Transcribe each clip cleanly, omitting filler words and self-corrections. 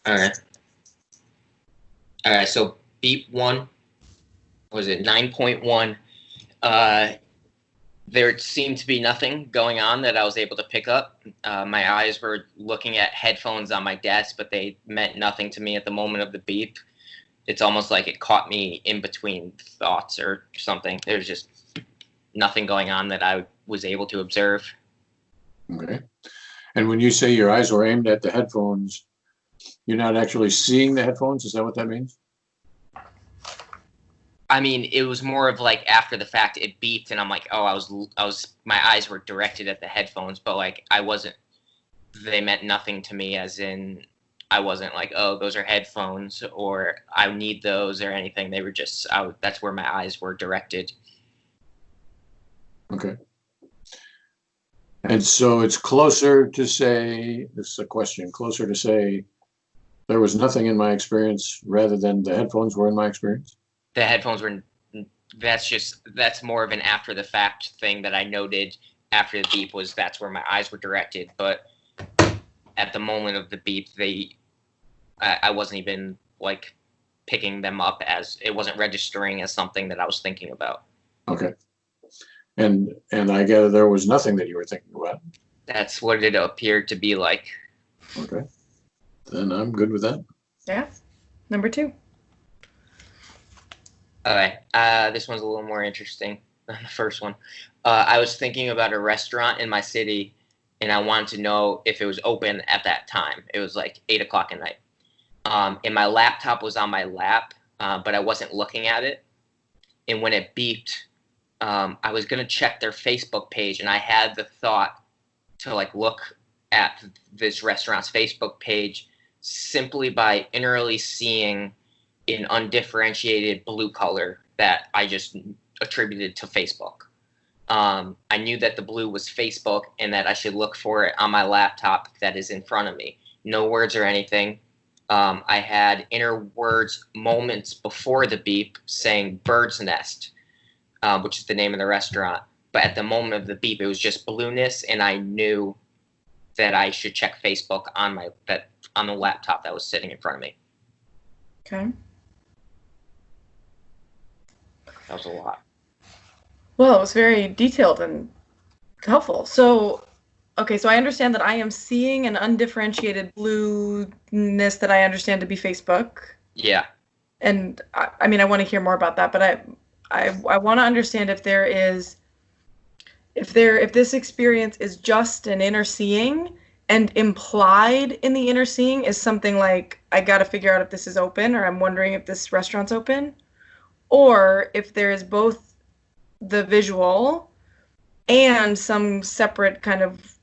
All right. All right. So beep one, was it 9.1? There seemed to be nothing going on that I was able to pick up. My eyes were looking at headphones on my desk, but they meant nothing to me at the moment of the beep. It's almost like it caught me in between thoughts or something. There's just nothing going on that I was able to observe. Okay. And when you say your eyes were aimed at the headphones, you're not actually seeing the headphones? Is that what that means? I mean, it was more of like after the fact it beeped and I'm like, oh, my eyes were directed at the headphones, but like they meant nothing to me, as in I wasn't like, oh, those are headphones or I need those or anything. They were just, that's where my eyes were directed. Okay. And so it's closer to say, this is a question, closer to say there was nothing in my experience rather than the headphones were in my experience? The headphones were, that's more of an after the fact thing that I noted after the beep, was that's where my eyes were directed. But at the moment of the beep, I wasn't even like picking them up, as it wasn't registering as something that I was thinking about. Okay. And I gather there was nothing that you were thinking about. That's what it appeared to be like. Okay. Then I'm good with that. Yeah. Number 2. All right. This one's a little more interesting than the first one. I was thinking about a restaurant in my city, and I wanted to know if it was open at that time. It was like 8 o'clock at night. And my laptop was on my lap, but I wasn't looking at it. And when it beeped, I was going to check their Facebook page, and I had the thought to like look at this restaurant's Facebook page simply by innerly seeing an undifferentiated blue color that I just attributed to Facebook. I knew that the blue was Facebook and that I should look for it on my laptop that is in front of me. No words or anything. I had inner words moments before the beep saying Bird's Nest, which is the name of the restaurant. But at the moment of the beep, it was just blueness, and I knew that I should check Facebook on the laptop that was sitting in front of me. Okay. That was a lot. Well, it was very detailed and helpful. So, okay, so I understand that I am seeing an undifferentiated blueness that I understand to be Facebook. Yeah. And I mean, I want to hear more about that, but I want to understand if this experience is just an inner seeing, and implied in the inner seeing is something like, I got to figure out if this is open, or I'm wondering if this restaurant's open, or if there is both the visual and some separate kind of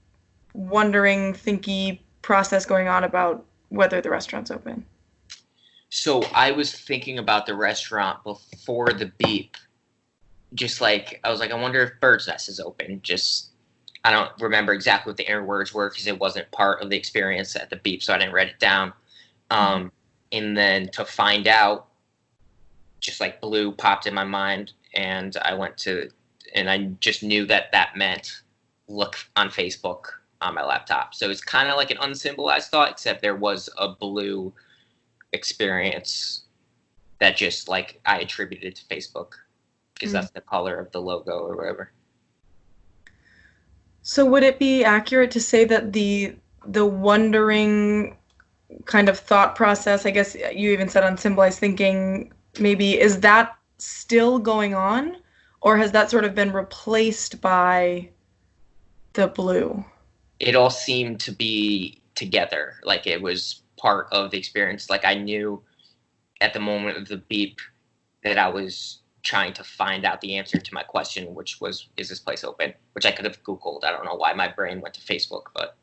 wondering, thinky process going on about whether the restaurant's open. So I was thinking about the restaurant before the beep. Just like, I was like, I wonder if Bird's Nest is open. Just, I don't remember exactly what the inner words were because it wasn't part of the experience at the beep, so I didn't write it down. And then to find out, just like blue popped in my mind, and I just knew that meant look on Facebook on my laptop. So it's kind of like an unsymbolized thought, except there was a blue experience that just like I attributed to Facebook because that's the color of the logo or whatever. So would it be accurate to say that the wondering kind of thought process, I guess you even said unsymbolized thinking, maybe, is that still going on, or has that sort of been replaced by the blue? It all seemed to be together, like it was part of the experience. Like I knew at the moment of the beep that I was trying to find out the answer to my question, which was, is this place open? Which I could have Googled. I don't know why my brain went to Facebook, but.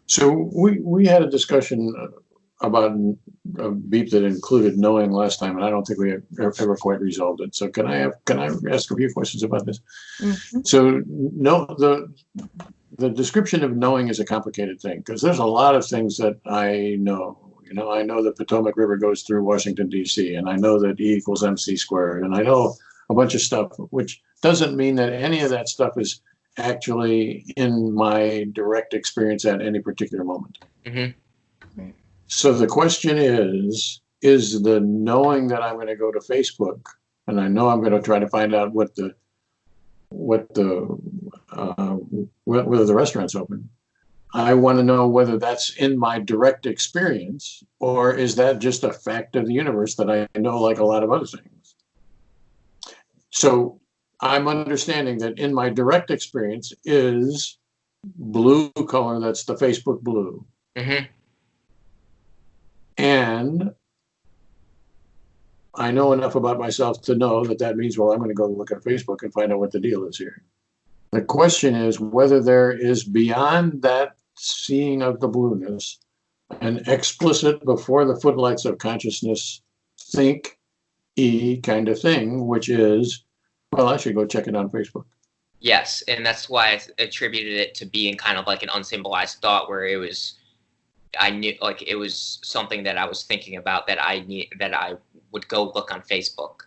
So we had a discussion about a beep that included knowing last time, and I don't think we ever quite resolved it. So can I ask a few questions about this? Mm-hmm. So the description of knowing is a complicated thing because there's a lot of things that I know. You know, I know the Potomac River goes through Washington, D.C., and I know that E equals MC squared, and I know a bunch of stuff, which doesn't mean that any of that stuff is actually in my direct experience at any particular moment. Mm-hmm. Right. So the question is the knowing that I'm going to go to Facebook and I know I'm going to try to find out whether the restaurant's open. I want to know whether that's in my direct experience or is that just a fact of the universe that I know like a lot of other things. So I'm understanding that in my direct experience is blue color, that's the Facebook blue. Mm-hmm. And I know enough about myself to know that means, well, I'm going to go look at Facebook and find out what the deal is here. The question is whether there is beyond that seeing of the blueness an explicit before the footlights of consciousness think-y kind of thing, which is, well, I should go check it on Facebook. Yes, and that's why I attributed it to being kind of like an unsymbolized thought, where I knew, like, it was something that I was thinking about that I would go look on Facebook.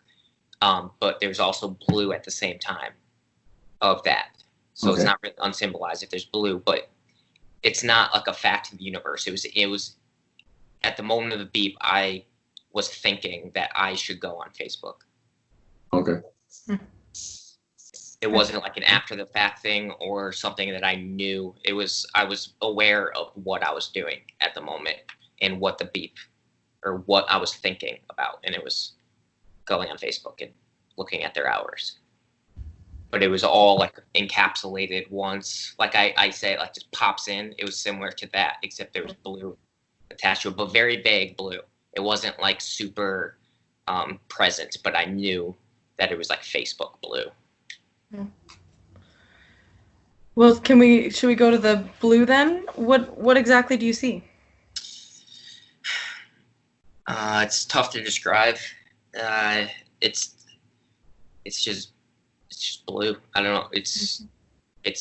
But there's also blue at the same time of that. So Okay. It's not really unsymbolized if there's blue, but it's not like a fact of the universe. It was at the moment of the beep, I was thinking that I should go on Facebook. Okay. It wasn't like an after the fact thing or something that I knew. I was aware of what I was doing at the moment and what the beep or what I was thinking about. And it was going on Facebook and looking at their hours. But it was all like encapsulated once. Like I say, it like just pops in. It was similar to that, except there was blue attached to it, but very vague blue. It wasn't like super present, but I knew that it was like Facebook blue. Yeah. Well, should we go to the blue then? What exactly do you see? It's tough to describe. It's just blue. I don't know. It's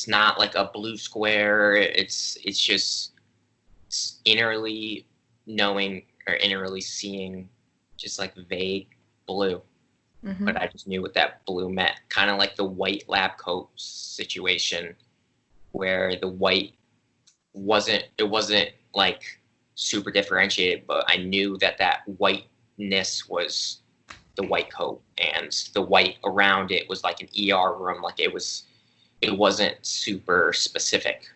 not like a blue square. It's just innerly knowing or innerly seeing just like vague blue. Mm-hmm. But I just knew what that blue meant. Kind of like the white lab coat situation where the white wasn't like super differentiated, but I knew that whiteness was the white coat and the white around it was like an ER room. Like it wasn't super specific.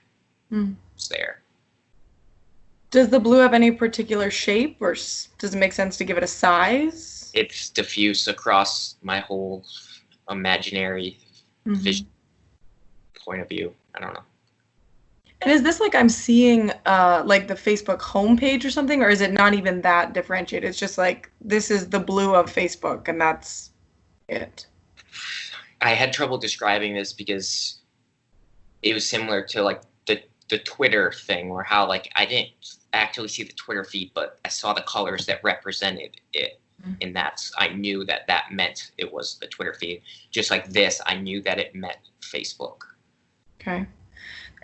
It's there. Does the blue have any particular shape or does it make sense to give it a size? It's diffuse across my whole imaginary vision point of view. I don't know. And is this like I'm seeing like the Facebook homepage or something, or is it not even that differentiated? It's just like this is the blue of Facebook and that's it. I had trouble describing this because it was similar to like the Twitter thing, where how like I didn't actually see the Twitter feed, but I saw the colors that represented it. And I knew that meant it was the Twitter feed. Just like this, I knew that it meant Facebook. Okay.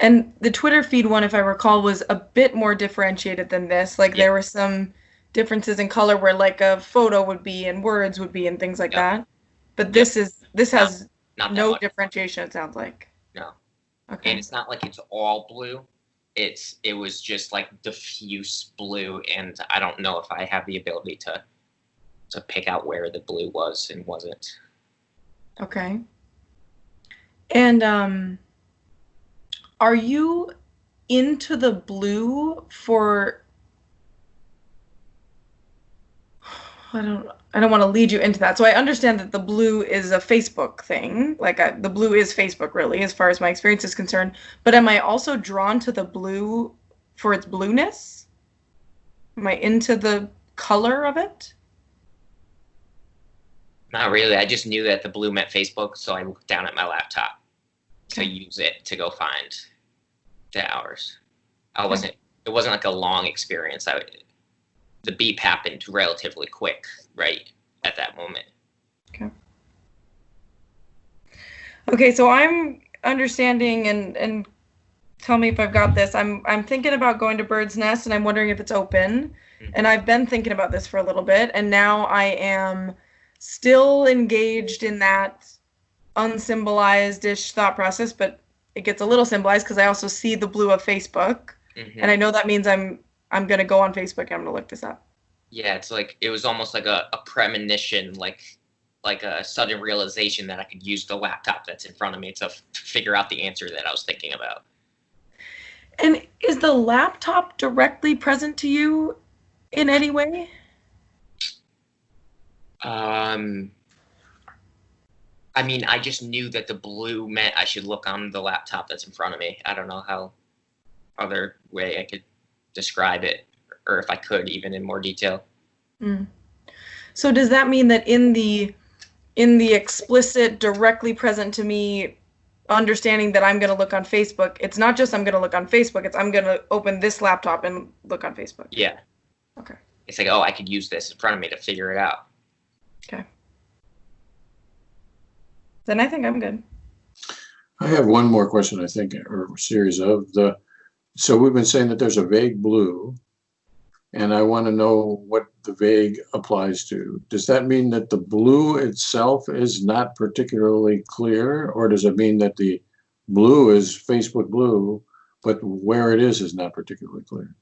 And the Twitter feed one, if I recall, was a bit more differentiated than this. Like there were some differences in color where like a photo would be and words would be and things like that. But this has not no much differentiation, it sounds like. No. Okay. And it's not like it's all blue. It was just like diffuse blue, and I don't know if I have the ability to pick out where the blue was and wasn't. Okay. And are you into the blue for I don't want to lead you into that. So I understand that the blue is a Facebook thing. Like the blue is Facebook really, as far as my experience is concerned. But am I also drawn to the blue for its blueness? Am I into the color of it? Not really. I just knew that the blue meant Facebook, so I looked down at my laptop to use it to go find the hours. It wasn't like a long experience. The beep happened relatively quick, right at that moment. Okay, so I'm understanding and tell me if I've got this. I'm thinking about going to Bird's Nest and I'm wondering if it's open. Mm-hmm. And I've been thinking about this for a little bit, and now I am still engaged in that unsymbolized-ish thought process, but it gets a little symbolized because I also see the blue of Facebook. Mm-hmm. And I know that means I'm I'm going to go on Facebook and I'm going to look this up. Yeah, it's like it was almost like a premonition, like a sudden realization that I could use the laptop that's in front of me to figure out the answer that I was thinking about. And is the laptop directly present to you in any way? I mean, I just knew that the blue meant I should look on the laptop that's in front of me. I don't know how other way I could describe it, or if I could even in more detail. So does that mean that in the explicit, directly present to me understanding that I'm going to look on Facebook, it's not just I'm going to look on Facebook, it's I'm going to open this laptop and look on Facebook? Yeah. Okay. It's like, oh, I could use this in front of me to figure it out. Okay. Then I think I'm good. I have one more question, I think, or a series of so we've been saying that there's a vague blue, and I want to know what the vague applies to. Does that mean that the blue itself is not particularly clear, or does it mean that the blue is Facebook blue, but where it is not particularly clear?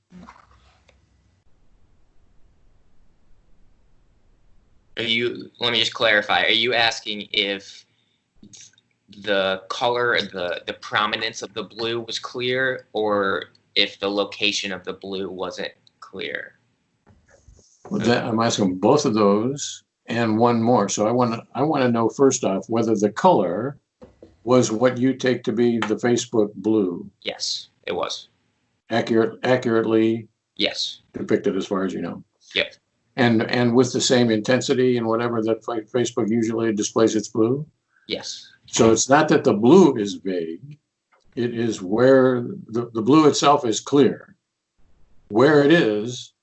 Let me just clarify. Are you asking if the color, the prominence of the blue was clear, or if the location of the blue wasn't clear? Well, I'm asking both of those and one more. So I want to know first off whether the color was what you take to be the Facebook blue. Yes, it was. Accurately Yes. depicted as far as you know. Yep. And with the same intensity and whatever that Facebook usually displays its blue? Yes. So it's not that the blue is vague. It is where the blue itself is clear. Where it is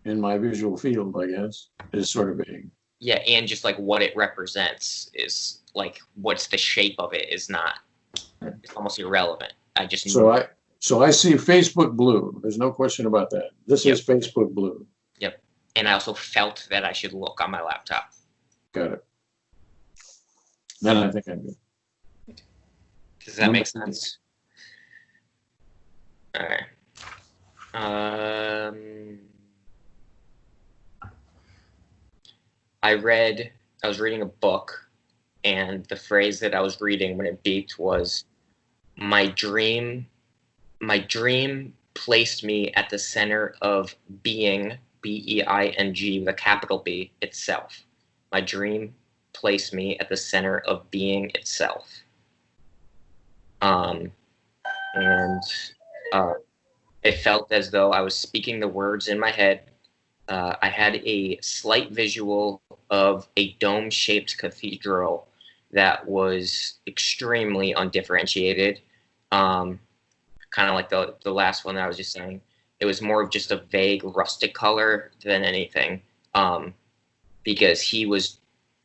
in my visual field, I guess, is sort of vague. Yeah, and just like what it represents is like what's the shape of it is not. It's almost irrelevant. I just So I see Facebook blue. There's no question about that. This is Facebook blue. Yep. And I also felt that I should look on my laptop. Got it. Then I think I'm good. Does that make sense? All right. I was reading a book, and the phrase that I was reading when it beeped was, my dream placed me at the center of being, B-E-I-N-G, with a capital B, itself. My dream placed me at the center of being itself. It felt as though I was speaking the words in my head. I had a slight visual of a dome-shaped cathedral that was extremely undifferentiated, kind of like the last one that I was just saying. It was more of just a vague rustic color than anything, because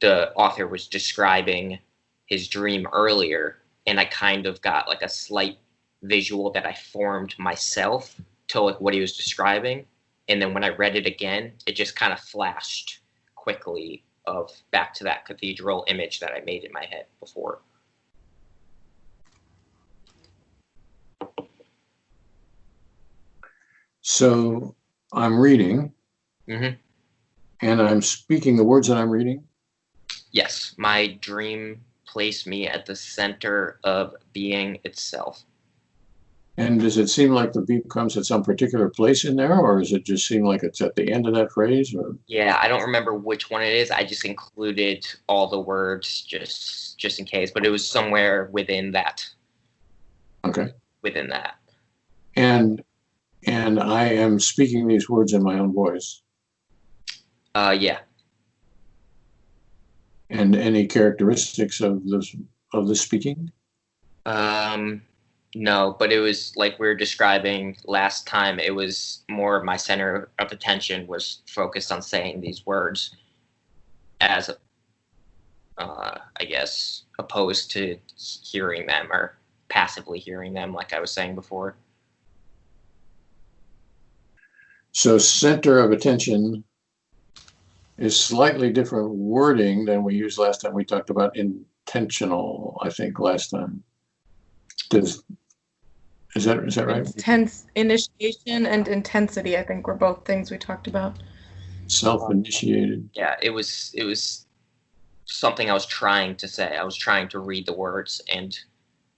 the author was describing his dream earlier, and I kind of got like a slight visual that I formed myself to like what he was describing. And then when I read it again, it just kind of flashed quickly of back to that cathedral image that I made in my head before. So I'm reading, Mm-hmm. and I'm speaking the words that I'm reading. Yes, my dream placed me at the center of being itself. And does it seem like the beep comes at some particular place in there, or does it just seem like it's at the end of that phrase? Or? Yeah, I don't remember which one it is. I just included all the words just in case, but it was somewhere within that. Okay. Within that. And I am speaking these words in my own voice. Yeah. And any characteristics of the speaking? No, but it was like we were describing last time. It was more my center of attention was focused on saying these words as, I guess, opposed to hearing them or passively hearing them, like I was saying before. So center of attention is slightly different wording than we used last time. We talked about intentional, I think, last time. Is that right? Intense initiation and intensity, I think, were both things we talked about. Self-initiated. Yeah, it was something I was trying to say. I was trying to read the words, and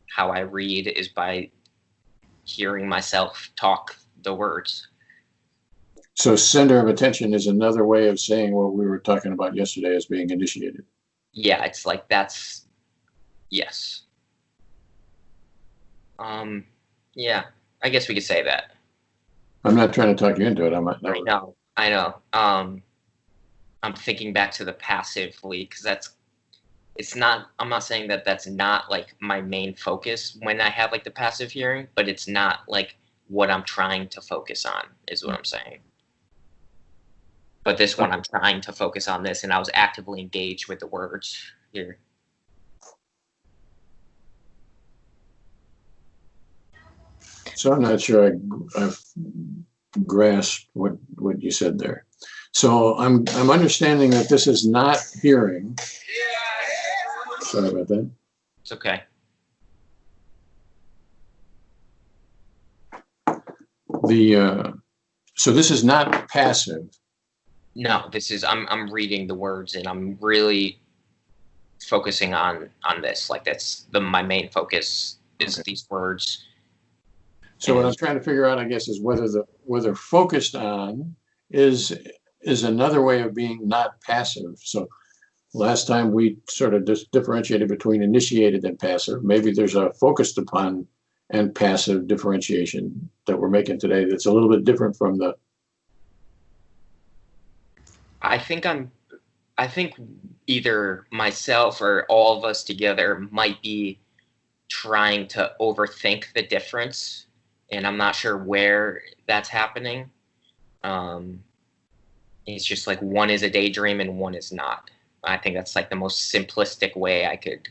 how I read is by hearing myself talk the words. So center of attention is another way of saying what we were talking about yesterday as being initiated. Yeah, it's like that's yes. Yeah, I guess we could say that. I'm not trying to talk you into it. I know. I'm thinking back to the passively because it's not. I'm not saying that that's not like my main focus when I have like the passive hearing, but it's not like what I'm trying to focus on is what I'm saying. But this one, I'm trying to focus on this, and I was actively engaged with the words here. So I'm not sure I've grasped what you said there. So I'm understanding that this is not hearing. Sorry about that. It's okay. So this is not passive. No, this is I'm reading the words, and I'm really focusing on this. Like that's my main focus is these words. So what I'm trying to figure out, I guess, is whether focused on is another way of being not passive. So last time we sort of differentiated between initiated and passive. Maybe there's a focused upon and passive differentiation that we're making today that's a little bit different from the. I think either myself or all of us together might be trying to overthink the difference, and I'm not sure where that's happening. It's just like one is a daydream and one is not. I think that's like the most simplistic way I could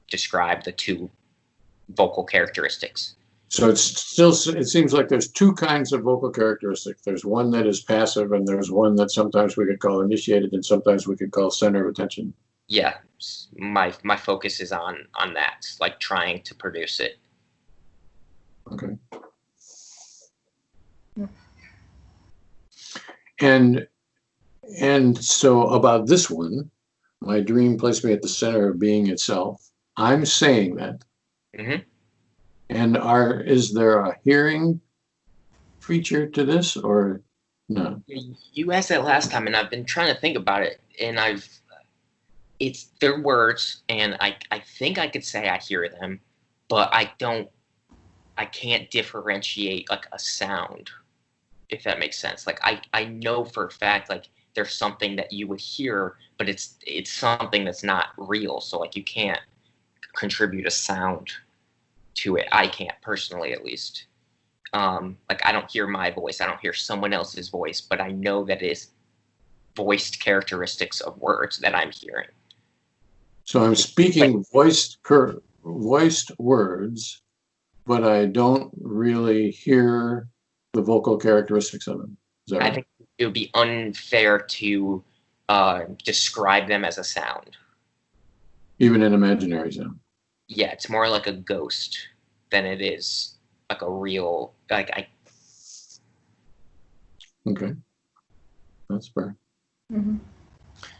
describe the two vocal characteristics. So it seems like there's two kinds of vocal characteristics. There's one that is passive, and there's one that sometimes we could call initiated, and sometimes we could call center of attention. Yeah, my focus is on that, like trying to produce it. Okay. And so about this one, my dream placed me at the center of being itself. I'm saying that. Mm-hmm. And is there a hearing feature to this or no? You asked that last time, and I've been trying to think about it, and it's their words, and I think I could say I hear them, but I can't differentiate like a sound, if that makes sense. Like I know for a fact like there's something that you would hear, but it's something that's not real. So like you can't contribute a sound to it. I can't personally, at least. Like I don't hear my voice. I don't hear someone else's voice, but I know that it is voiced characteristics of words that I'm hearing. So I'm speaking voiced words, but I don't really hear the vocal characteristics of them. Is that right? I think it would be unfair to describe them as a sound. Even an imaginary sound. Yeah, it's more like a ghost than it is like a real Okay, that's fair. Mm-hmm.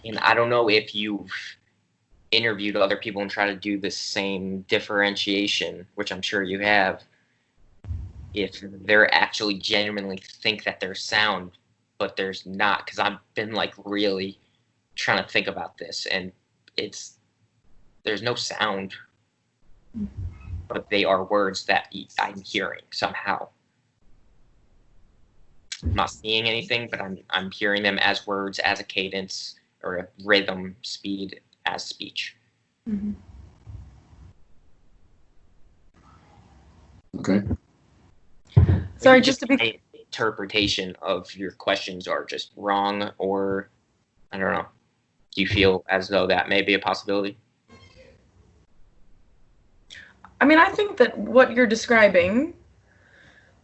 And I don't know if you've interviewed other people and tried to do the same differentiation, which I'm sure you have, if they're actually genuinely think that there's sound, but there's not, because I've been like really trying to think about this, and there's no sound, but they are words that I'm hearing somehow. I'm not seeing anything, but I'm hearing them as words, as a cadence, or a rhythm, speed, as speech. Mm-hmm. Okay. Sorry, just to be my interpretation of your questions are just wrong, or I don't know. Do you feel as though that may be a possibility? I mean, I think that what you're describing,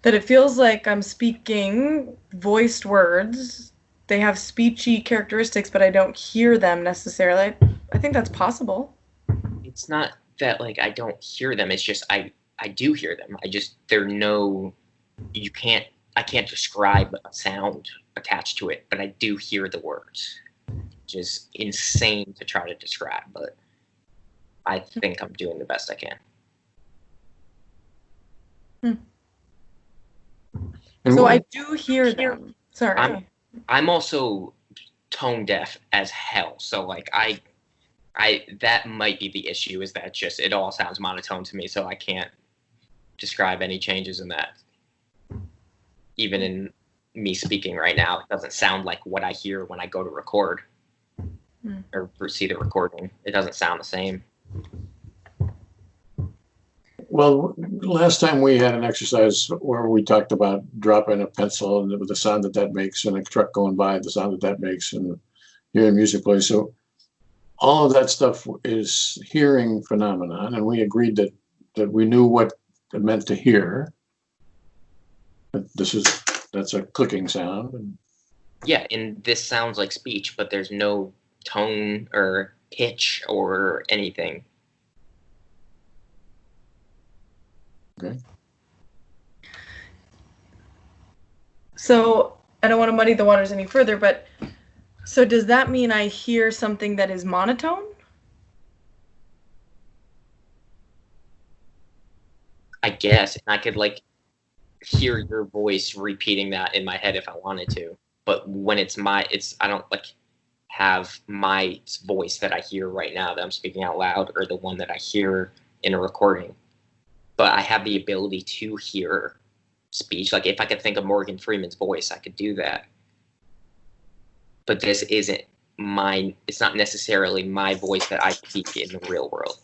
that it feels like I'm speaking voiced words. They have speechy characteristics, but I don't hear them necessarily. I think that's possible. It's not that like I don't hear them. It's just I do hear them. I can't describe a sound attached to it, but I do hear the words. Which is insane to try to describe, but I think I'm doing the best I can. So I do hear them. Sorry. I'm also tone deaf as hell. So like I that might be the issue, is that just it all sounds monotone to me, so I can't describe any changes in that. Even in me speaking right now, it doesn't sound like what I hear when I go to record or see the recording. It doesn't sound the same. Well, last time we had an exercise where we talked about dropping a pencil and the sound that makes, and a truck going by, the sound that makes, and hearing music play. So all of that stuff is hearing phenomenon, and we agreed that we knew what it meant to hear. That's a clicking sound. Yeah, and this sounds like speech, but there's no tone or pitch or anything. Okay. So I don't want to muddy the waters any further, but so does that mean I hear something that is monotone? I guess, and I could like hear your voice repeating that in my head if I wanted to. But when I don't like have my voice that I hear right now that I'm speaking out loud, or the one that I hear in a recording. But I have the ability to hear speech. Like if I could think of Morgan Freeman's voice, I could do that. But this isn't mine. It's not necessarily my voice that I speak in the real world.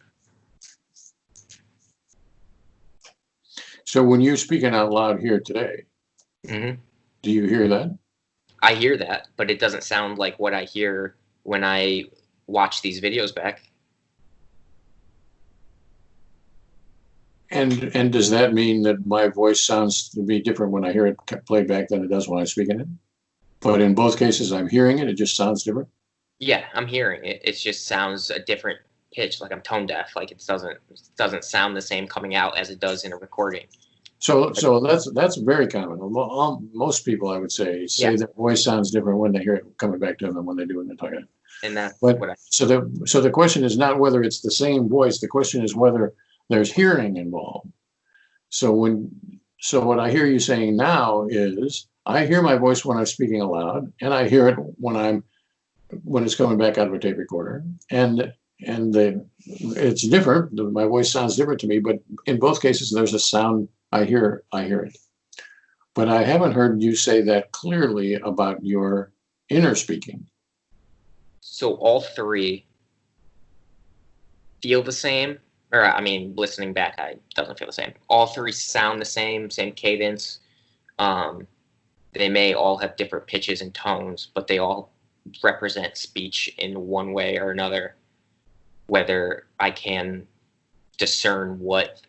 So when you're speaking out loud here today, Mm-hmm. do you hear that? I hear that, but it doesn't sound like what I hear when I watch these videos back. And does that mean that my voice sounds to be different when I hear it played back than it does when I'm speaking it? But in both cases, I'm hearing it. It just sounds different. Yeah, I'm hearing it. It just sounds a different pitch, like I'm tone deaf. Like it doesn't sound the same coming out as it does in a recording. So that's very common. Most people, I would say their voice sounds different when they hear it coming back to them than when they do when they're talking. And that's but what I. So the question is not whether it's the same voice. The question is whether there's hearing involved. So what I hear you saying now is I hear my voice when I'm speaking aloud, and I hear it when it's coming back out of a tape recorder, and it's different. My voice sounds different to me, but in both cases, there's a sound. I hear it. But I haven't heard you say that clearly about your inner speaking. So all three feel the same. Or, I mean, listening back, it doesn't feel the same. All three sound the same cadence. They may all have different pitches and tones, but they all represent speech in one way or another. Whether I can discern what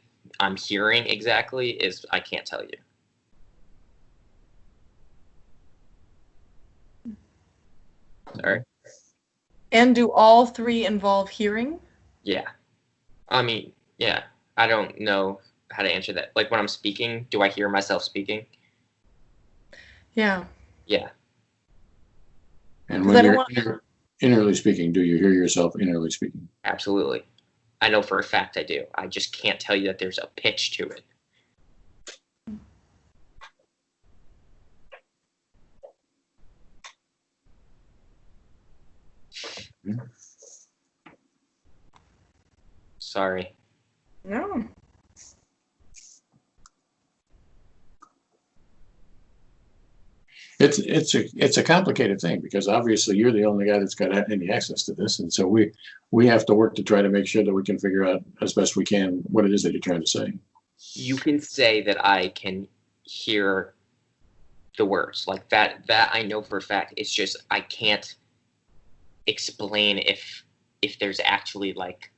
I'm hearing exactly I can't tell you. Sorry. And do all three involve hearing? Yeah. I mean, yeah. I don't know how to answer that. Like when I'm speaking, do I hear myself speaking? Yeah. Yeah. And when you're innerly speaking, do you hear yourself innerly speaking? Absolutely. I know for a fact I do. I just can't tell you that there's a pitch to it. Sorry. No. It's a complicated thing because obviously you're the only guy that's got any access to this, and so we have to work to try to make sure that we can figure out as best we can what it is that you're trying to say. You can say that I can hear the words like that. That I know for a fact. It's just I can't explain if there's actually like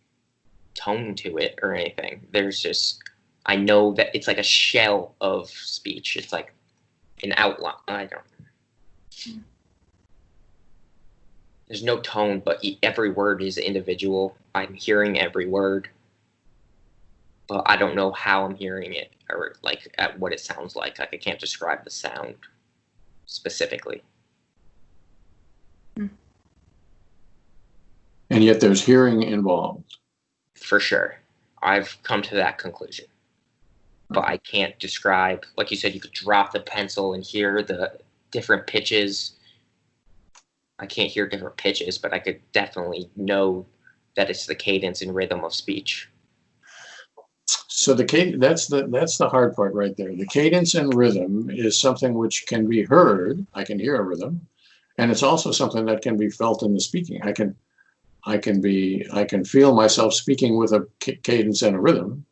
tone to it or anything. There's just I know that it's like a shell of speech. It's like an outline. I don't. There's no tone, but every word is individual. I'm hearing every word. but I don't know how I'm hearing it or like at what it sounds like. Like I can't describe the sound specifically. And yet there's hearing involved. For sure. I've come to that conclusion. But I can't describe, like you said, you could drop the pencil and hear the different pitches. I can't hear different pitches, but I could definitely know that it's the cadence and rhythm of speech. So that's the hard part right there. The cadence and rhythm is something which can be heard. I can hear a rhythm, and it's also something that can be felt in the speaking. I can feel myself speaking with a cadence and a rhythm,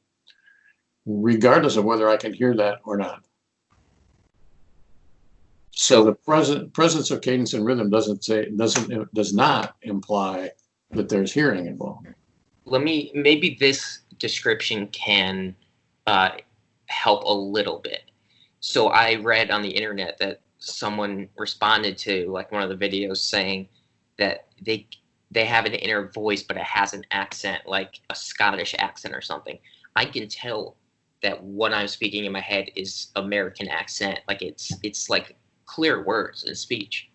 regardless of whether I can hear that or not. So the presence of cadence and rhythm does not imply that there's hearing involved. Maybe this description can help a little bit. So I read on the internet that someone responded to like one of the videos saying that they have an inner voice, but it has an accent, like a Scottish accent or something. I can tell that what I'm speaking in my head is American accent. Like it's like clear words in speech.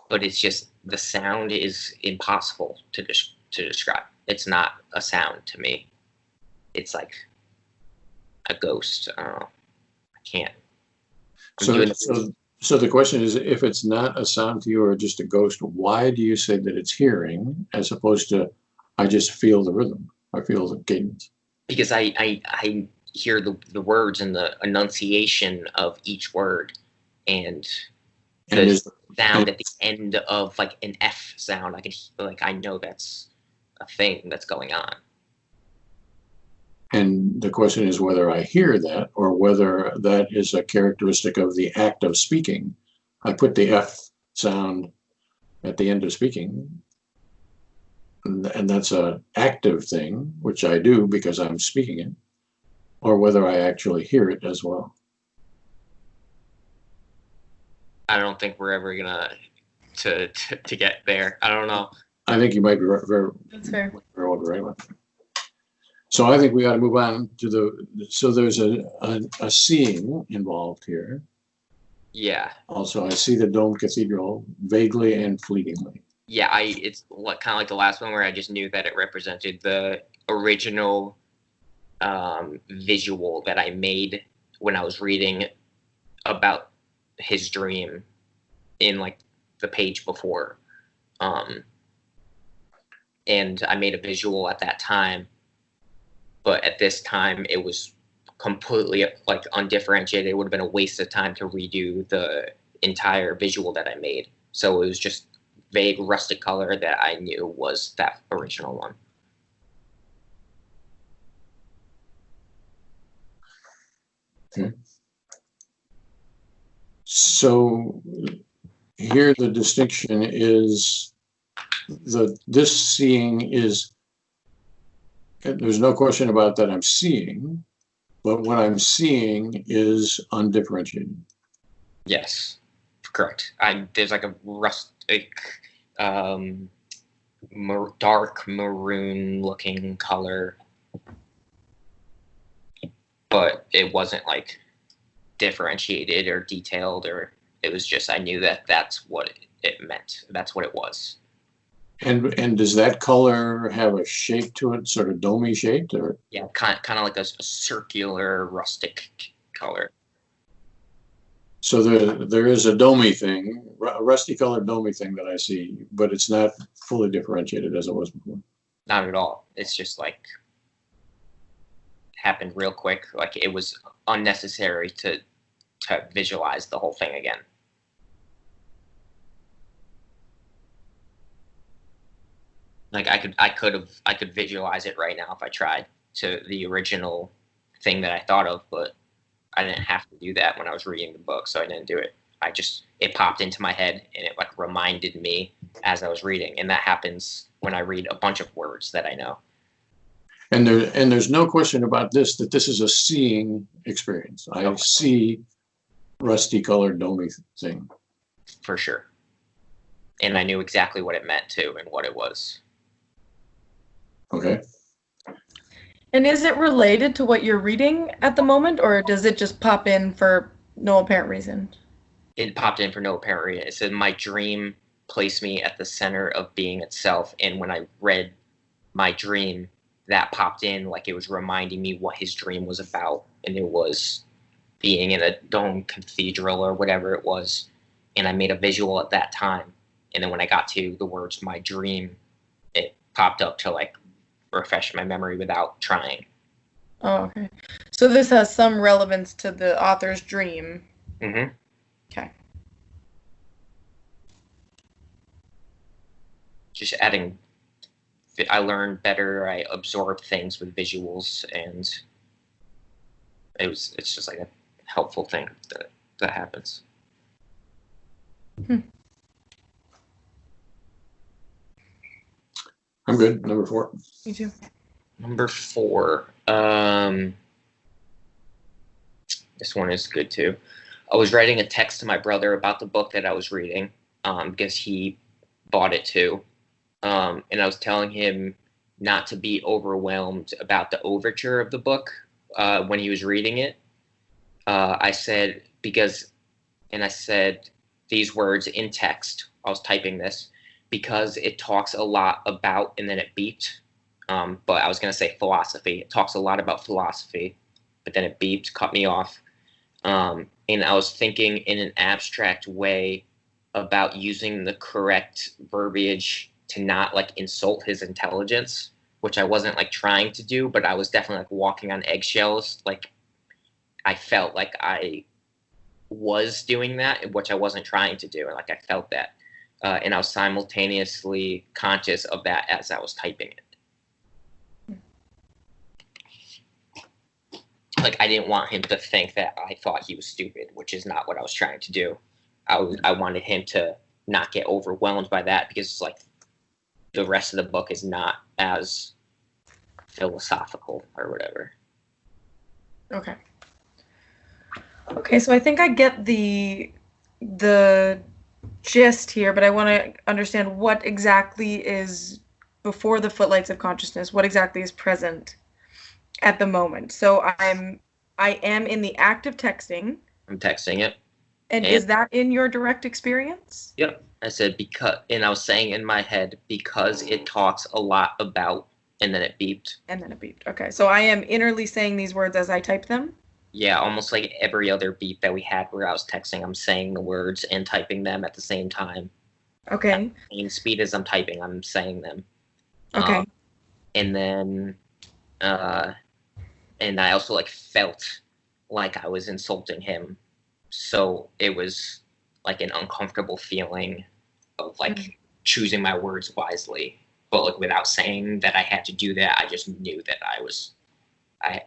But it's just the sound is impossible to describe. It's not a sound to me. It's like a ghost. I don't know. I can't. So the question is, if it's not a sound to you or just a ghost, why do you say that it's hearing as opposed to I just feel the rhythm? I feel the cadence. Because I hear the words and the enunciation of each word and the sound at the end of like an F sound. I know that's a thing that's going on. And the question is whether I hear that or whether that is a characteristic of the act of speaking. I put the F sound at the end of speaking, and that's an active thing, which I do because I'm speaking it, or whether I actually hear it as well. I don't think we're ever gonna to get there. I don't know. I think you might be That's fair. very well right about that. So I think we got to move on to so there's a seeing involved here. Yeah. Also, I see the domed cathedral vaguely and fleetingly. Yeah, it's kind of like the last one where I just knew that it represented the original visual that I made when I was reading about his dream in like the page before. And I made a visual at that time, but at this time it was completely like undifferentiated. It would have been a waste of time to redo the entire visual that I made. So it was just vague rustic color that I knew was that original one. Okay. So here the distinction is this seeing is, there's no question about that I'm seeing, but what I'm seeing is undifferentiated. Yes, correct. There's like a rustic, dark maroon looking color, but it wasn't like differentiated or detailed, or it was just I knew that that's what it meant. That's what it was. And does that color have a shape to it, sort of domey shaped, or? Yeah, kind of like a circular rustic color. So there is a domey thing, a rusty colored domey thing that I see, but it's not fully differentiated as it was before. Not at all. It's just like happened real quick. Like it was unnecessary to visualize the whole thing again. Like I could visualize it right now if I tried to the original thing that I thought of, but I didn't have to do that when I was reading the book, so I didn't do it. It popped into my head and it like reminded me as I was reading, and that happens when I read a bunch of words that I know. And there's no question about this, that this is a seeing experience. I see rusty colored domey thing. For sure. And I knew exactly what it meant too and what it was. Okay. And is it related to what you're reading at the moment, or does it just pop in for no apparent reason? It popped in for no apparent reason. It said my dream placed me at the center of being itself, and when I read my dream, that popped in like it was reminding me what his dream was about, and it was being in a dome cathedral or whatever it was, and I made a visual at that time, and then when I got to the words my dream, it popped up to like refresh my memory without trying. Oh, okay. So this has some relevance to the author's dream. Mm-hmm. Okay. Just adding, I learned better, I absorbed things with visuals, and it's just like a helpful thing that happens. I'm good. Number 4. Me too. Number 4. This one is good too. I was writing a text to my brother about the book that I was reading, because he bought it too. And I was telling him not to be overwhelmed about the overture of the book when he was reading it. I said these words in text. I was typing this because it talks a lot about, and then it beeped. But I was going to say philosophy. It talks a lot about philosophy, but then it beeped, cut me off. And I was thinking in an abstract way about using the correct verbiage to not like insult his intelligence, which I wasn't like trying to do, but I was definitely like walking on eggshells. Like I felt like I was doing that, which I wasn't trying to do. And like I felt that. And I was simultaneously conscious of that as I was typing it. Like I didn't want him to think that I thought he was stupid, which is not what I was trying to do. I wanted him to not get overwhelmed by that, because like the rest of the book is not as philosophical or whatever. Okay. Okay, so I think I get the gist here, but I want to understand what exactly is before the footlights of consciousness. What exactly is present at the moment? So I am in the act of texting. I'm texting it. And is that in your direct experience? Yep. I said because, and I was saying in my head, because it talks a lot about, and then it beeped. And then it beeped. Okay, so I am innerly saying these words as I type them? Yeah, almost like every other beep that we had where I was texting, I'm saying the words and typing them at the same time. Okay. At the same speed as I'm typing, I'm saying them. Okay. And then, and I also like felt like I was insulting him. So it was like an uncomfortable feeling of like choosing my words wisely, but like without saying that I had to do that, I just knew that I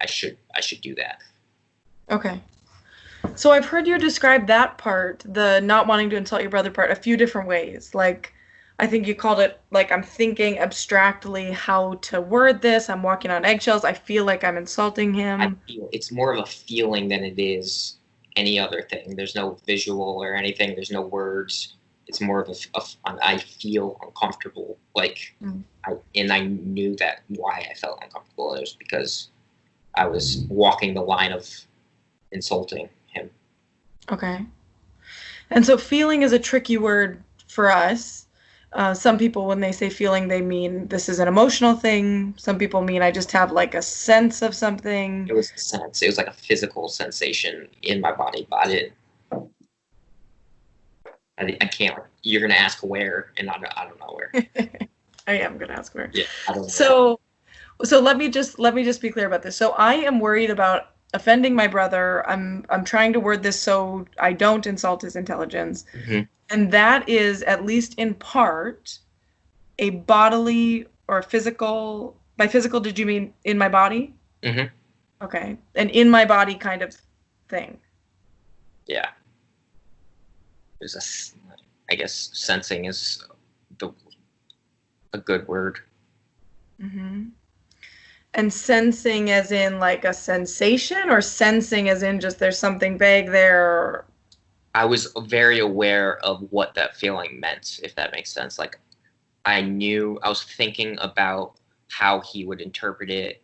should do that. Okay. So I've heard you describe that part, the not wanting to insult your brother part, a few different ways. Like, I think you called it, like, I'm thinking abstractly how to word this. I'm walking on eggshells. I feel like I'm insulting him. It's more of a feeling than it is any other thing. There's no visual or anything. There's no words. It's more of I feel uncomfortable. Like, I knew that why I felt uncomfortable. It was because I was walking the line of insulting him. Okay. And so feeling is a tricky word for us. Some people, when they say feeling, they mean this is an emotional thing. Some people mean I just have like a sense of something. It was a sense. It was like a physical sensation in my body, but I can't. You're gonna ask where, and I don't know where. I am gonna ask where. Yeah, I don't know. So let me just be clear about this. So I am worried about offending my brother. I'm trying to word this so I don't insult his intelligence. Mm-hmm. And that is, at least in part, a bodily or physical. By physical, did you mean in my body? Mm-hmm. Okay. An in my body kind of thing. Yeah. I guess sensing is a good word. Mm-hmm. And sensing as in like a sensation, or sensing as in just there's something vague there? I was very aware of what that feeling meant, if that makes sense. Like I was thinking about how he would interpret it,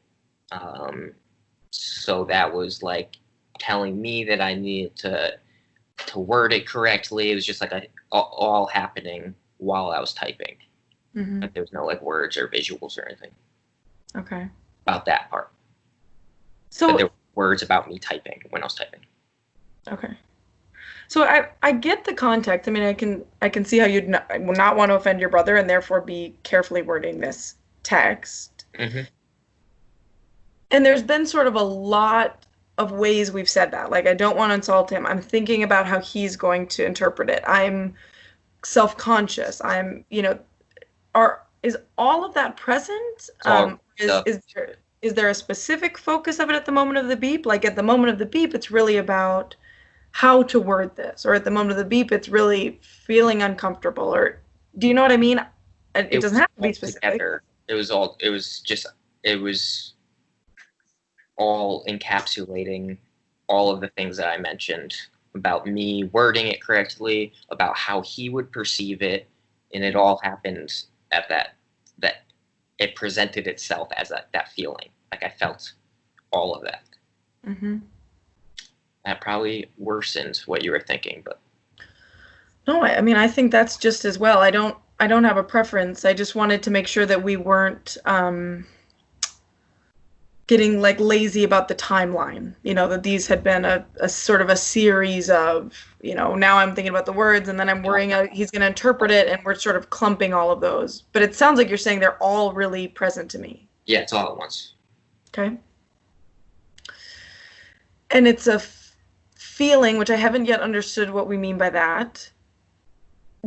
So that was like telling me that I needed to word it correctly. It was just like all happening while I was typing. Mm-hmm. Like there was no like words or visuals or anything Okay. about that part. But So there were words about me typing when I was typing. okay. So I get the context. I mean, I can see how you'd not want to offend your brother and therefore be carefully wording this text. Mm-hmm. And there's been sort of a lot of ways we've said that. Like, I don't want to insult him. I'm thinking about how he's going to interpret it. I'm self-conscious. I'm, is all of that present? Is there a specific focus of it at the moment of the beep? Like at the moment of the beep, it's really about how to word this, or at the moment of the beep, it's really feeling uncomfortable, or do you know what I mean? It doesn't have to be specific. Together. It was all encapsulating all of the things that I mentioned about me wording it correctly, about how he would perceive it, and it all happened at that it presented itself as that feeling. Like I felt all of that. Mm-hmm. That probably worsened what you were thinking, but no, I mean I think that's just as well. I don't have a preference. I just wanted to make sure that we weren't getting like lazy about the timeline, that these had been a sort of a series of, now I'm thinking about the words and then I'm worrying he's going to interpret it, and we're sort of clumping all of those. But it sounds like you're saying they're all really present to me. Yeah, it's all at once. Okay. And it's a feeling, which I haven't yet understood what we mean by that.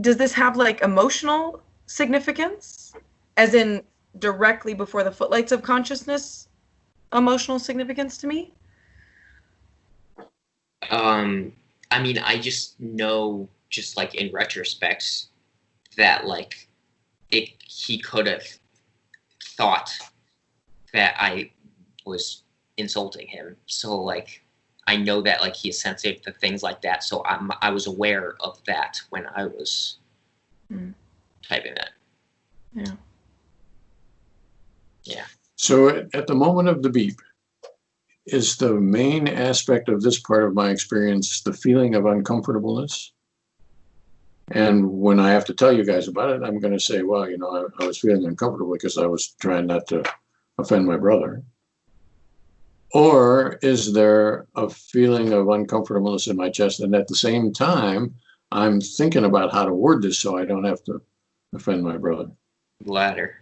Does this have like emotional significance? As in directly before the footlights of consciousness? Emotional significance to me? I mean, I just know, just like in retrospect, that like he could have thought that I was insulting him. So like I know that like he is sensitive to things like that. So I was aware of that when I was typing that. Yeah. Yeah. So at the moment of the beep, is the main aspect of this part of my experience the feeling of uncomfortableness? And when I have to tell you guys about it, I'm going to say, well, I was feeling uncomfortable because I was trying not to offend my brother. Or is there a feeling of uncomfortableness in my chest, and at the same time, I'm thinking about how to word this so I don't have to offend my brother? Latter.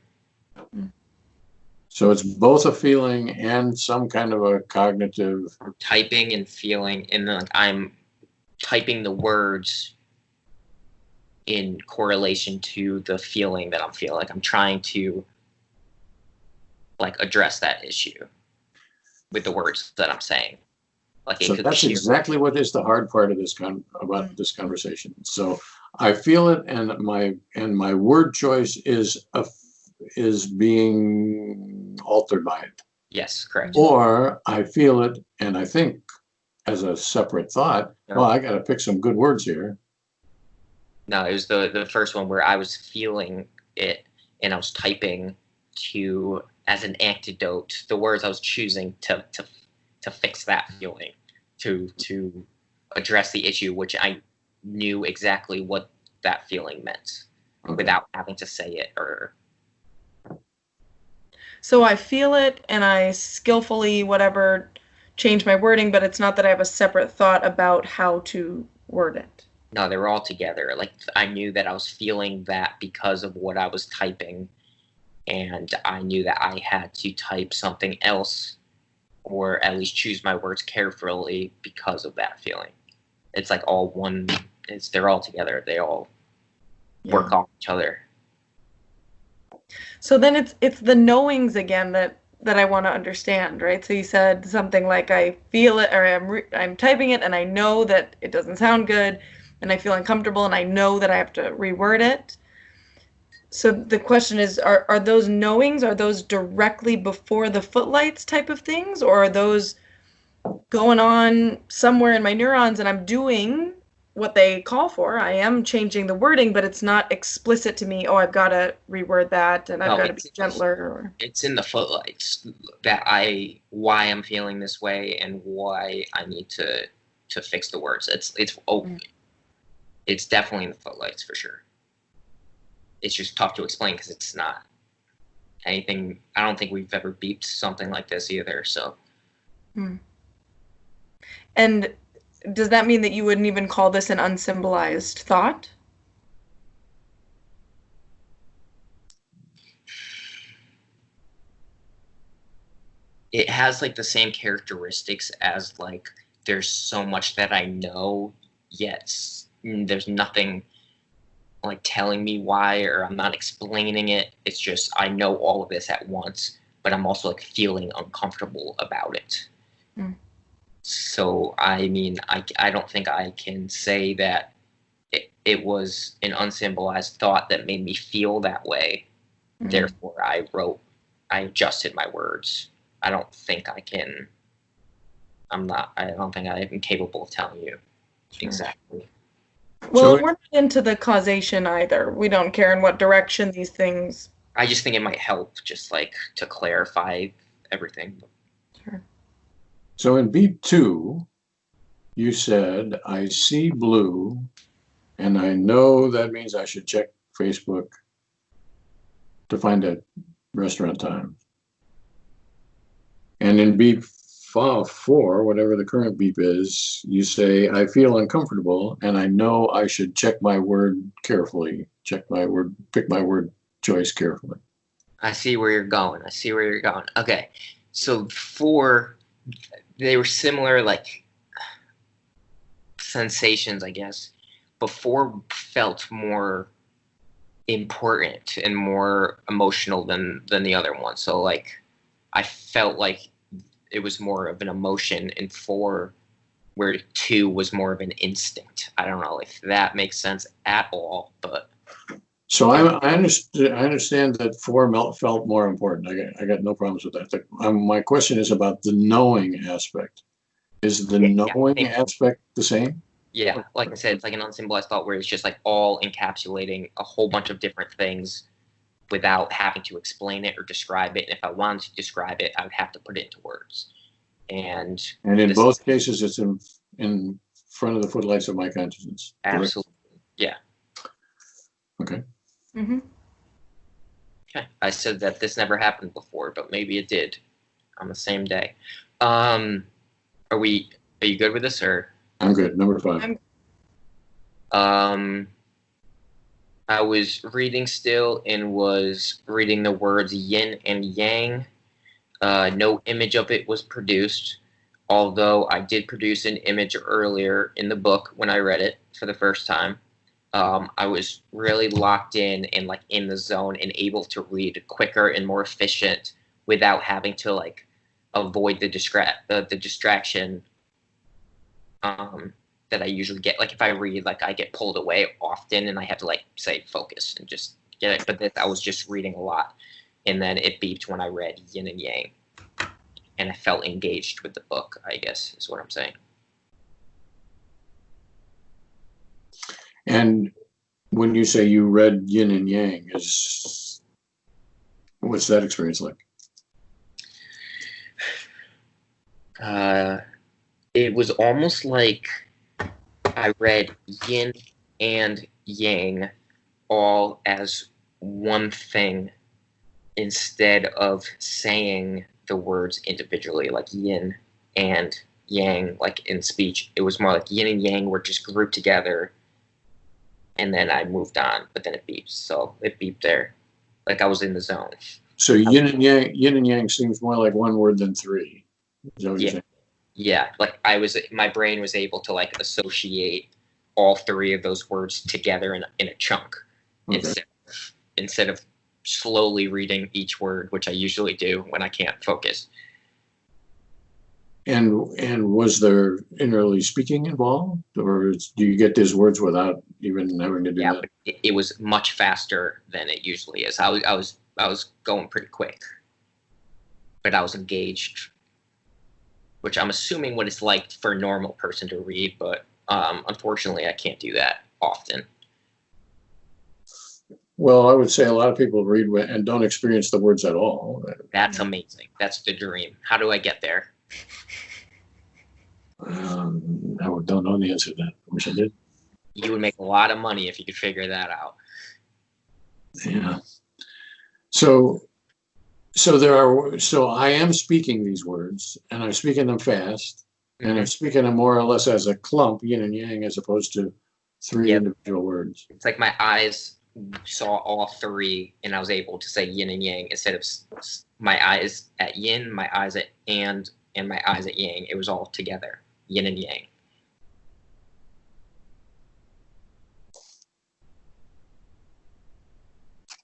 So it's both a feeling and some kind of a cognitive. I'm typing and feeling, and then I'm typing the words in correlation to the feeling that I'm feeling. Like I'm trying to like address that issue with the words that I'm saying. Like So that's exactly what is the hard part of this about this conversation. So I feel it, and my word choice is being altered by it. Yes, correct. Or I feel it, and I think as a separate thought, well, I got to pick some good words here. No, it was the first one where I was feeling it and I was typing as an antidote the words I was choosing to fix that feeling, to address the issue, which I knew exactly what that feeling meant without having to say it or. So I feel it and I skillfully change my wording, but it's not that I have a separate thought about how to word it. No, they were all together. Like I knew that I was feeling that because of what I was typing, and I knew that I had to type something else or at least choose my words carefully because of that feeling. It's like all one, they're all together. They all work off each other. So then it's the knowings again that I want to understand, right? So you said something like I feel it, or I'm typing it and I know that it doesn't sound good and I feel uncomfortable and I know that I have to reword it. So the question is, are those knowings, are those directly before the footlights type of things, or are those going on somewhere in my neurons and I'm doing what they call for. I am changing the wording, but it's not explicit to me, oh, I've got to reword that and I've No, got to be gentler. Or... it's in the footlights that why I'm feeling this way and why I need to fix the words. It's open. It's definitely in the footlights for sure. It's just tough to explain because it's not anything. I don't think we've ever beeped something like this either. So. And does that mean that you wouldn't even call this an unsymbolized thought? It has like the same characteristics as like there's so much that I know, yet there's nothing like telling me why, or I'm not explaining it. It's just I know all of this at once, but I'm also like feeling uncomfortable about it. So I mean, I don't think I can say that it was an unsymbolized thought that made me feel that way. Therefore, I adjusted my words. I don't think I can. I don't think I'm capable of telling you exactly. Well, we're not into the causation either. We don't care in what direction these things. I just think it might help, just like to clarify everything. Sure. So in beat 2, you said, I see blue, and I know that means I should check Facebook to find a restaurant time. And in beep 4, whatever the current beep is, you say, I feel uncomfortable, and I know I should check my word carefully, pick my word choice carefully. I see where you're going. Okay, so 4, they were similar, like, sensations, I guess, but 4 felt more important and more emotional than the other one. So, like, I felt like it was more of an emotion in 4, where 2 was more of an instinct. I don't know if that makes sense at all, but. So I understand that 4 felt more important. I got no problems with that. My question is about the knowing aspect. Is the knowing aspect the same? Yeah, like I said, it's like an unsymbolized thought where it's just like all encapsulating a whole bunch of different things without having to explain it or describe it. And if I wanted to describe it, I would have to put it into words. And in both cases, it's in front of the footlights of my consciousness. Absolutely. Yeah. Okay. Mm-hmm. Okay. I said that this never happened before, but maybe it did on the same day. Are you good with this, or? I'm good. Number 5. I was reading still and was reading the words yin and yang. No image of it was produced, although I did produce an image earlier in the book when I read it for the first time. I was really locked in and like in the zone and able to read quicker and more efficient without having to like avoid the distraction that I usually get. Like if I read, like I get pulled away often and I have to like say focus and just get it. But this, I was just reading a lot, and then it beeped when I read yin and yang, and I felt engaged with the book, I guess is what I'm saying. And when you say you read yin and yang, what's that experience like? It was almost like I read yin and yang all as one thing instead of saying the words individually, like yin and yang, like in speech. It was more like yin and yang were just grouped together, and then I moved on, but then it beeps. So it beeped there, like I was in the zone. So yin and yang seems more like one word than 3. Is that what you're saying? Yeah, like my brain was able to like associate all 3 of those words together in a chunk, okay, instead of slowly reading each word, which I usually do when I can't focus. And was there innerly speaking involved, or do you get these words without even having to do that? But it was much faster than it usually is. I was going pretty quick, but I was engaged, which I'm assuming what it's like for a normal person to read, but Unfortunately, I can't do that often. Well, I would say a lot of people read and don't experience the words at all. That's amazing. That's the dream. How do I get there? I don't know the answer to that. I wish I did. You would make a lot of money if you could figure that out. Yeah. So I am speaking these words, and I'm speaking them fast, and I'm speaking them more or less as a clump, yin and yang, as opposed to three individual words. It's like my eyes saw all three, and I was able to say yin and yang instead of my eyes at yin, my eyes at and my eyes at yang. It was all together, yin and yang.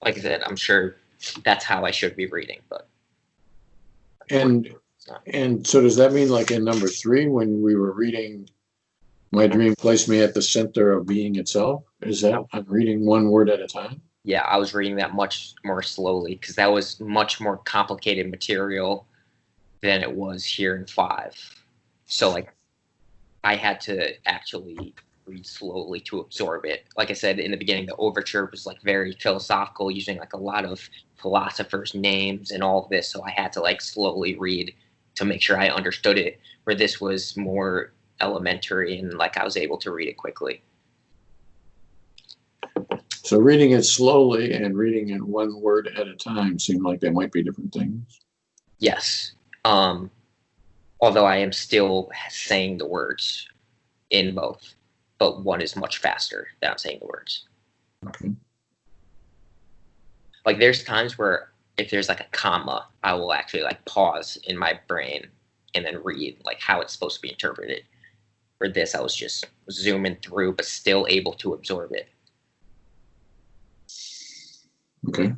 Like I said, I'm sure that's how I should be reading, but. And so does that mean, like in number 3, when we were reading My Dream Placed Me at the Center of Being Itself, is that I'm reading one word at a time? Yeah, I was reading that much more slowly because that was much more complicated material than it was here in 5. So like I had to actually read slowly to absorb it. Like I said in the beginning, the overture was like very philosophical, using like a lot of philosophers' names and all of this. So I had to like slowly read to make sure I understood it, where this was more elementary and like I was able to read it quickly. So reading it slowly and reading it one word at a time seem like they might be different things. Yes. Although I am still saying the words in both, but one is much faster than I'm saying the words. Okay. Like there's times where if there's like a comma, I will actually like pause in my brain and then read like how it's supposed to be interpreted. For this, I was just zooming through, but still able to absorb it. Okay.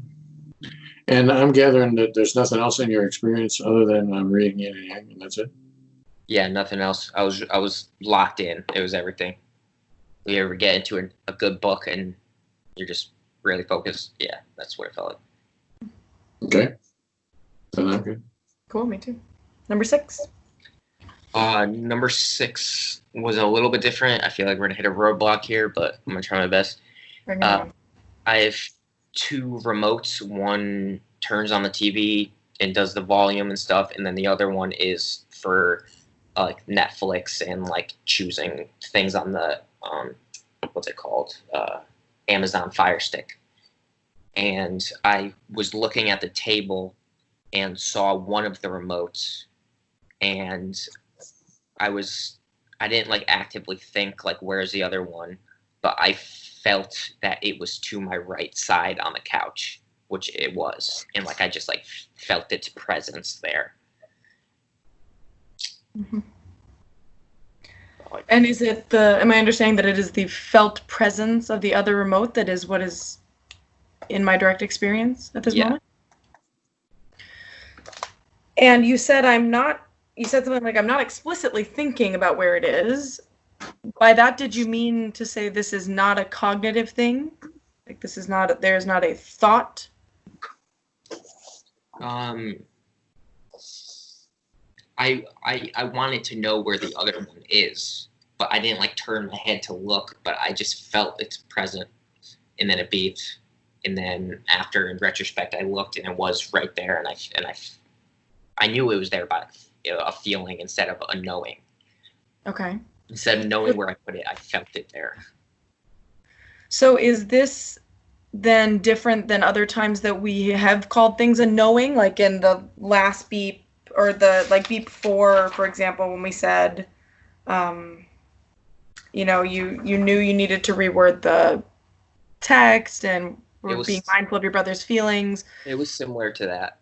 And I'm gathering that there's nothing else in your experience other than I'm reading yin and yang, and that's it? Yeah, nothing else. I was locked in. It was everything. You ever get into a good book and you're just really focused? Yeah, that's what it felt like. Okay. Then I'm good. Cool, me too. Number 6. Number 6 was a little bit different. I feel like we're gonna hit a roadblock here, but I'm gonna try my best. I have 2 remotes. One turns on the TV and does the volume and stuff, and then the other one is for like Netflix and like choosing things on the what's it called, Amazon Fire Stick. And I was looking at the table and saw one of the remotes, and I didn't like actively think like where's the other one, but I felt that it was to my right side on the couch, which it was, and like I just like felt its presence there. Mm-hmm. And is it am I understanding that it is the felt presence of the other remote that is what is in my direct experience at this moment? And you said you said something like I'm not explicitly thinking about where it is. By that, did you mean to say this is not a cognitive thing? Like this is not, there's not a thought? I wanted to know where the other one is, but I didn't like turn my head to look, but I just felt it's present, and then it beeped, and then after, in retrospect, I looked and it was right there, and I knew it was there by a feeling instead of a knowing. Okay. Instead of knowing where I put it, I felt it there. So is this then different than other times that we have called things a knowing, like in the last beep or the like beep 4, for example, when we said, you know, you knew you needed to reword the text and were being mindful of your brother's feelings. It was similar to that,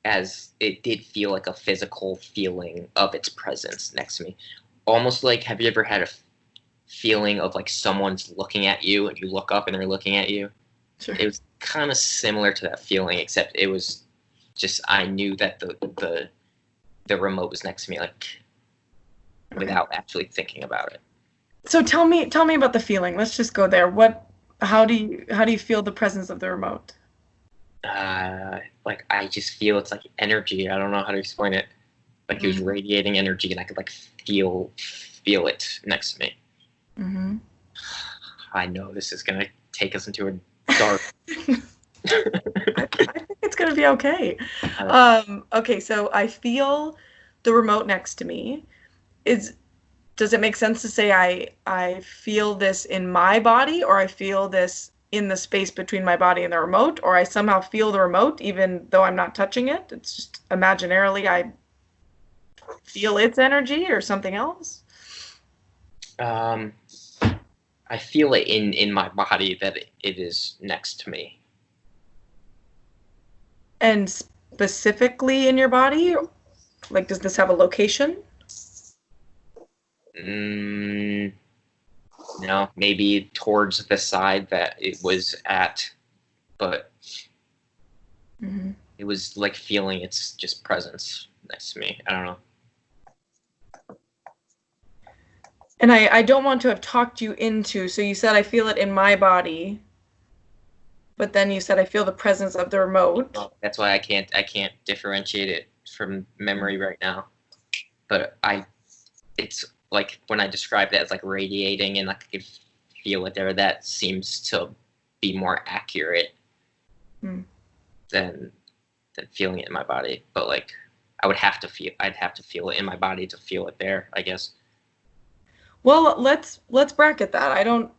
as it did feel like a physical feeling of its presence next to me. Almost like, have you ever had a feeling of like someone's looking at you and you look up and they're looking at you? Sure. It was kind of similar to that feeling, except it was just, I knew that the remote was next to me, like without actually thinking about it. So tell me about the feeling. Let's just go there. How do you feel the presence of the remote? Like I just feel it's like energy. I don't know how to explain it. Like it was radiating energy, and I could like feel feel it next to me. Mm-hmm. I know this is gonna take us into a dark. I think it's gonna be okay. Okay, so I feel the remote next to me. Does it make sense to say I feel this in my body, or I feel this in the space between my body and the remote, or I somehow feel the remote even though I'm not touching it? It's just imaginarily I feel its energy or something else? Um, I feel it in my body that it is next to me. And specifically in your body? Like, does this have a location? No, maybe towards the side that it was at, but Mm-hmm. it was like feeling its just presence next to me. I don't know. And I don't want to have talked you into, so you said I feel it in my body, but then you said I feel the presence of the remote. That's why I can't differentiate it from memory right now. But it's like when I described it as like radiating and like I could feel it there, that seems to be more accurate than feeling it in my body. But like I'd have to feel it in my body to feel it there, I guess. Well, let's bracket that. I don't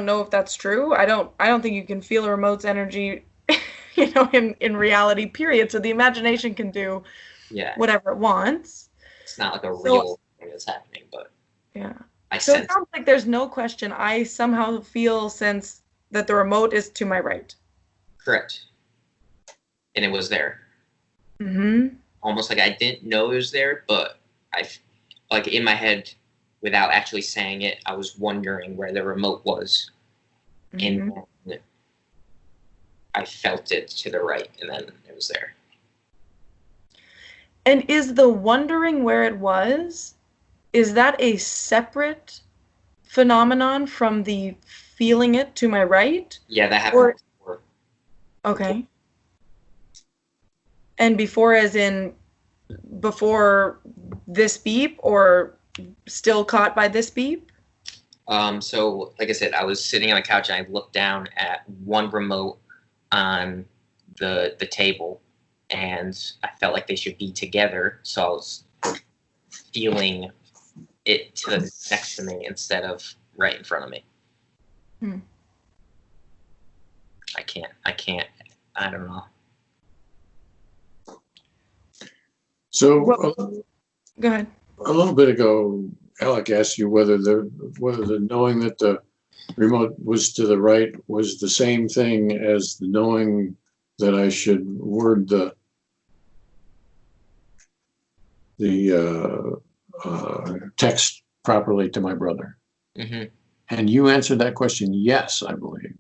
know if that's true. I don't think you can feel a remote's energy, in reality, period. So the imagination can do whatever it wants. It's not like a real thing that's happening, but yeah. I So sense it sounds like there's no question. I somehow sense that the remote is to my right. Correct. And it was there. Mm-hmm. Almost like I didn't know it was there, but like in my head, without actually saying it, I was wondering where the remote was. Mm-hmm. And I felt it to the right, and then it was there. And is the wondering where it was, is that a separate phenomenon from the feeling it to my right? Yeah, that happened before. Okay. And before as in before this beep, or still caught by this beep? So like I said, I was sitting on the couch and I looked down at one remote on the table, and I felt like they should be together. So I was feeling it to the next to me instead of right in front of me. I can't. I don't know. So Go ahead. a little bit ago, Alec asked you whether the knowing that the remote was to the right was the same thing as the knowing that I should word the text properly to my brother. Mm-hmm. And you answered that question, yes, I believe.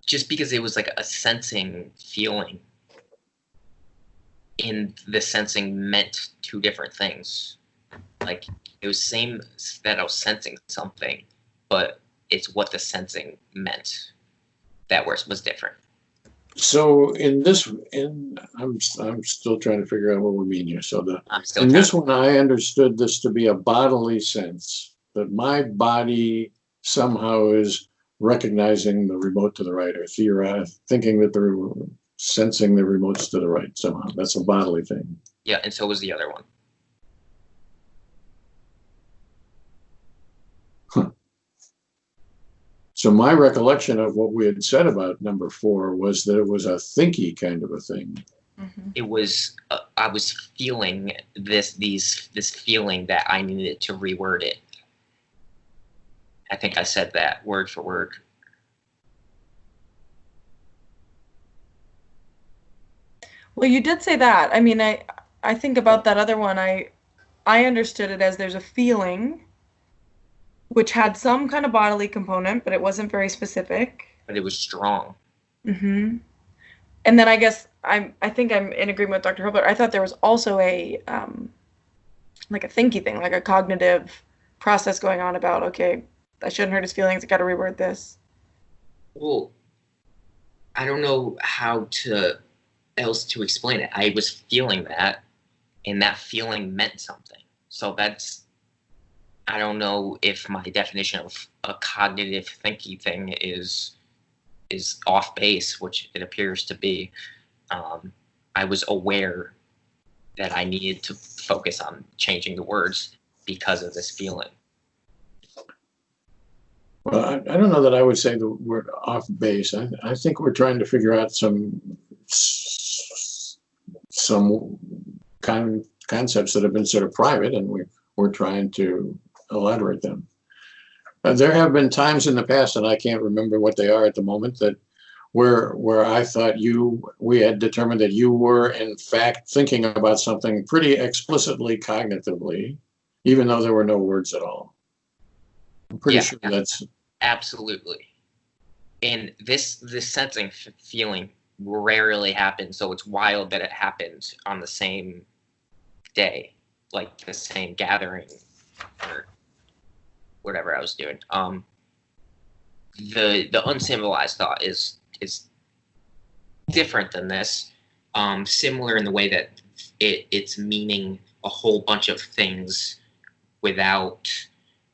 Just because it was like a sensing feeling. And the sensing meant two different things. Like it was same that I was sensing something, but it's what the sensing meant that was different. So I'm still trying to figure out what we mean here. So this one, I understood this to be a bodily sense, that my body somehow is recognizing the remote to the right, or thinking that sensing the remotes to the right somehow. That's a bodily thing. Yeah, and so was the other one. Huh. So my recollection of what we had said about number 4 was that it was a thinky kind of a thing. Mm-hmm. It was I was feeling this feeling that I needed to reword it. I think I said that word for word. Well, you did say that. I mean, I think about that other one. I understood it as there's a feeling which had some kind of bodily component, but it wasn't very specific. But it was strong. Mm-hmm. And then I guess I think I'm in agreement with Dr. Hobart. I thought there was also a like a thinky thing, like a cognitive process going on about, okay, I shouldn't hurt his feelings. I got to reword this. Well, I don't know how else to explain it. I was feeling that, and that feeling meant something. So that's I don't know if my definition of a cognitive thinking thing is off base, which it appears to be. I was aware that I needed to focus on changing the words because of this feeling. Well, I don't know that I would say the word off base. I think we're trying to figure out some concepts that have been sort of private, and we're trying to elaborate them. There have been times in the past, and I can't remember what they are at the moment, that where I thought we had determined that you were in fact thinking about something pretty explicitly cognitively, even though there were no words at all. I'm pretty sure that's absolutely. And this sensing feeling rarely happens, so it's wild that it happened on the same day, like the same gathering or whatever I was doing. The unsymbolized thought is different than this. Similar in the way that it's meaning a whole bunch of things without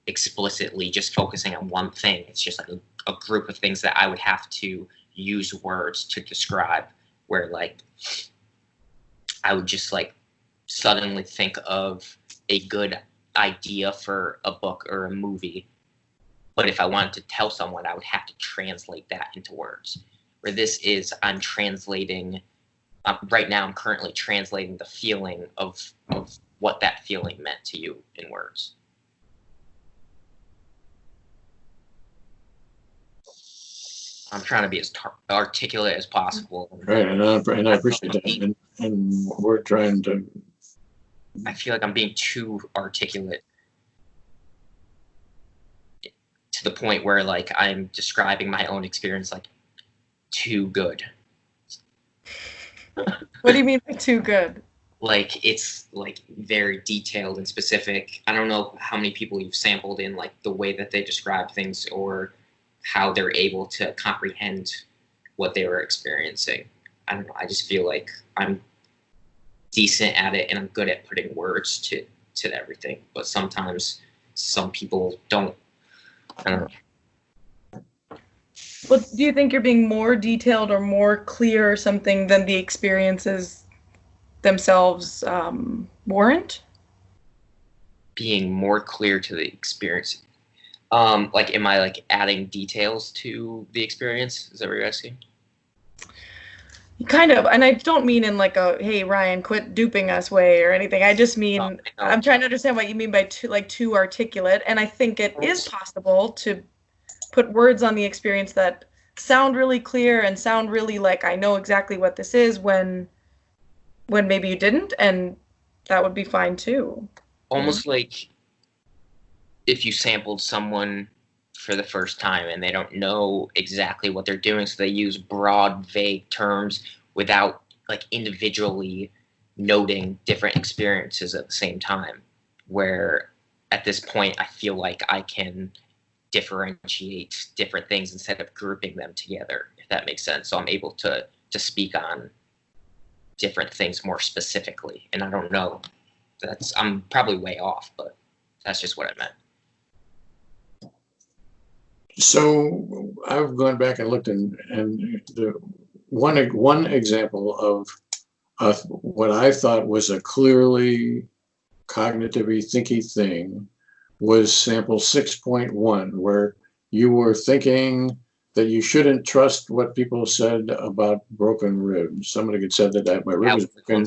explicitly just focusing on one thing. It's just like a group of things that I would have to use words to describe, where like I would just like suddenly think of a good idea for a book or a movie, but if I wanted to tell someone, I would have to translate that into words. Where this is, I'm translating, right now I'm currently translating the feeling of what that feeling meant to you in words. I'm trying to be as articulate as possible. right, and I appreciate that, and we're trying to. I feel like I'm being too articulate to the point where like I'm describing my own experience like too good. What do you mean by too good? Like it's like very detailed and specific. I don't know how many people you've sampled in like the way that they describe things or how they're able to comprehend what they were experiencing. I don't know. I just feel like I'm decent at it and I'm good at putting words to everything. But sometimes some people don't. I don't know. Well, do you think you're being more detailed or more clear or something than the experiences themselves warrant? Being more clear to the experience. Like, am I like adding details to the experience? Is that what you're asking? Kind of, and I don't mean in like a "Hey Ryan, quit duping us" way or anything. I just mean I'm trying to understand what you mean by too articulate, and I think it is possible to put words on the experience that sound really clear and sound really like I know exactly what this is when maybe you didn't, and that would be fine too. Almost like if you sampled someone for the first time and they don't know exactly what they're doing, so they use broad, vague terms without like individually noting different experiences at the same time, where at this point I feel like I can differentiate different things instead of grouping them together, if that makes sense. So I'm able to speak on different things more specifically, and I don't know, I'm probably way off, but that's just what I meant. So I've gone back and looked, and the one example of what I thought was a clearly cognitively thinky thing was sample 6.1, where you were thinking that you shouldn't trust what people said about broken ribs. Somebody had said that my rib was broken.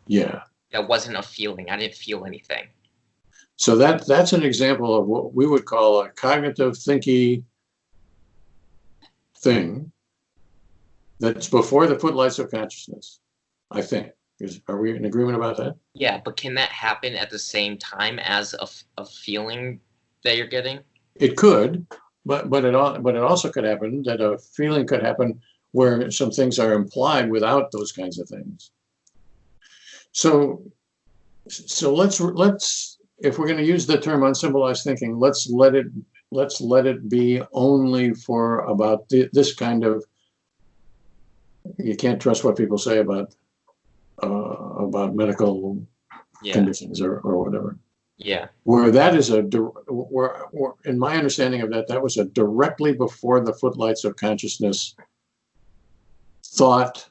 Yeah. That wasn't a feeling. I didn't feel anything. So that's an example of what we would call a cognitive thinky thing that's before the footlights of consciousness, I think. Are we in agreement about that? Yeah, but can that happen at the same time as a feeling that you're getting? It could, but it also could happen that a feeling could happen where some things are implied without those kinds of things. So let's if we're going to use the term unsymbolized thinking, let's let it be only for about this kind of. You can't trust what people say about medical conditions or whatever. Yeah. where that is where in my understanding of that, that was a directly before the footlights of consciousness thought